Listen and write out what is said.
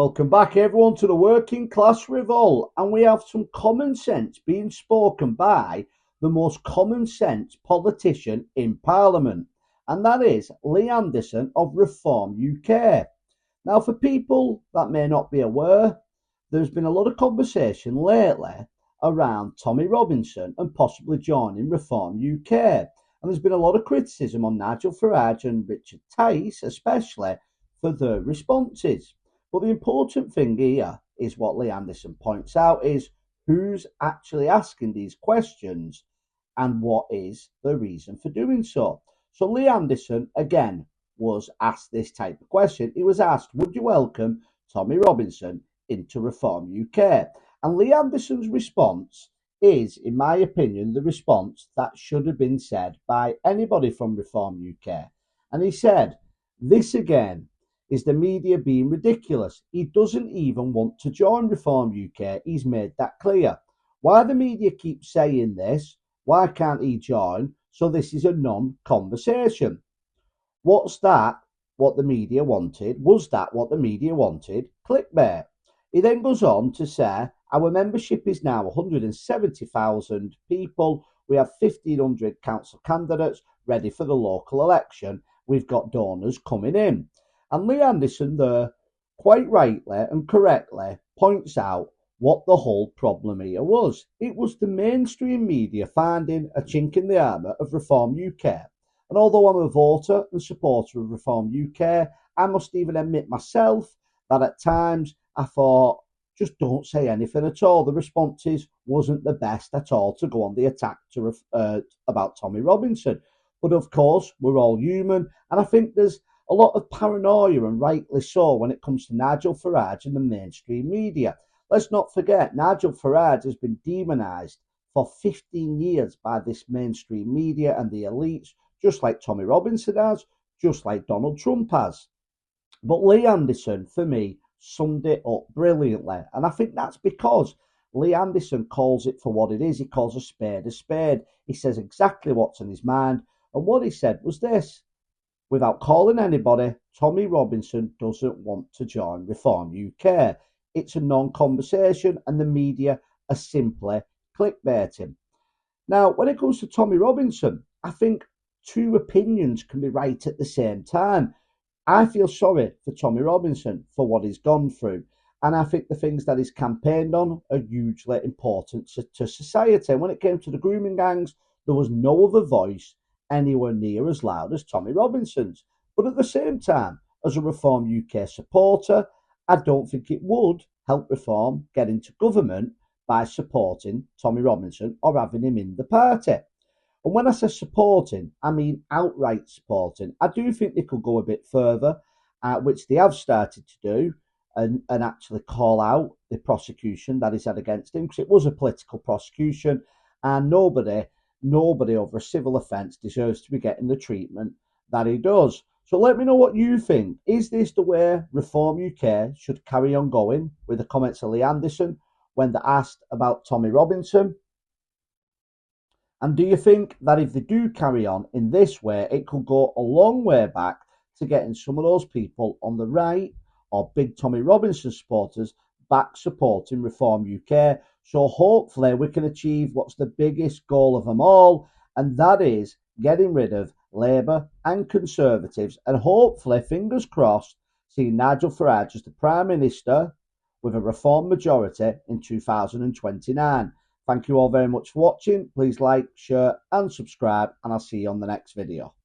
Welcome back, everyone, to the Working Class Revolt, and we have some common sense being spoken by the most common sense politician in Parliament, and that is Lee Anderson of Reform UK. Now, for people that may not be aware, there's been a lot of conversation lately around Tommy Robinson and possibly joining Reform UK, and there's been a lot of criticism on Nigel Farage and Richard Tice, especially for their responses. But the important thing here is what Lee Anderson points out is who's actually asking these questions and what is the reason for doing so. So Lee Anderson, again, was asked this type of question. He was asked, would you welcome Tommy Robinson into Reform UK? And Lee Anderson's response is, in my opinion, the response that should have been said by anybody from Reform UK. And he said, this again is the media being ridiculous. He doesn't even want to join Reform UK. He's made that clear. Why the media keeps saying this? Why can't he join? So this is a non-conversation. What's that? What the media wanted? Was that what the media wanted? Clickbait. He then goes on to say, our membership is now 170,000 people. We have 1,500 council candidates ready for the local election. We've got donors coming in. And Lee Anderson there, quite rightly and correctly, points out what the whole problem here was. It was the mainstream media finding a chink in the armour of Reform UK. And although I'm a voter and supporter of Reform UK, I must even admit myself that at times I thought, just don't say anything at all. The responses wasn't the best at all to go on the attack to about Tommy Robinson. But of course, we're all human, and I think there's a lot of paranoia, and rightly so, when it comes to Nigel Farage and the mainstream media. Let's not forget, Nigel Farage has been demonised for 15 years by this mainstream media and the elites, just like Tommy Robinson has, just like Donald Trump has. But Lee Anderson, for me, summed it up brilliantly. And I think that's because Lee Anderson calls it for what it is. He calls a spade a spade. He says exactly what's in his mind. And what he said was this: without calling anybody, Tommy Robinson doesn't want to join Reform UK. It's a non-conversation, and the media are simply clickbaiting. Now, when it comes to Tommy Robinson, I think two opinions can be right at the same time. I feel sorry for Tommy Robinson for what he's gone through, and I think the things that he's campaigned on are hugely important to society. And when it came to the grooming gangs, there was no other voice anywhere near as loud as Tommy Robinson's. But at the same time, as a Reform UK supporter, I don't think it would help Reform get into government by supporting Tommy Robinson or having him in the party. And when I say supporting, I mean outright supporting. I do think they could go a bit further, which they have started to do, and actually call out the prosecution that is had against him, because it was a political prosecution, and nobody over a civil offence deserves to be getting the treatment that he does. So let me know what you think. Is this the way Reform UK should carry on going, with the comments of Lee Anderson when they're asked about Tommy Robinson? And do you think that if they do carry on in this way, it could go a long way back to getting some of those people on the right or big Tommy Robinson supporters back supporting Reform UK? So hopefully we can achieve what's the biggest goal of them all, and that is getting rid of Labour and Conservatives, and hopefully, fingers crossed, seeing Nigel Farage as the Prime Minister with a Reform majority in 2029. Thank you all very much for watching. Please like, share and subscribe, and I'll see you on the next video.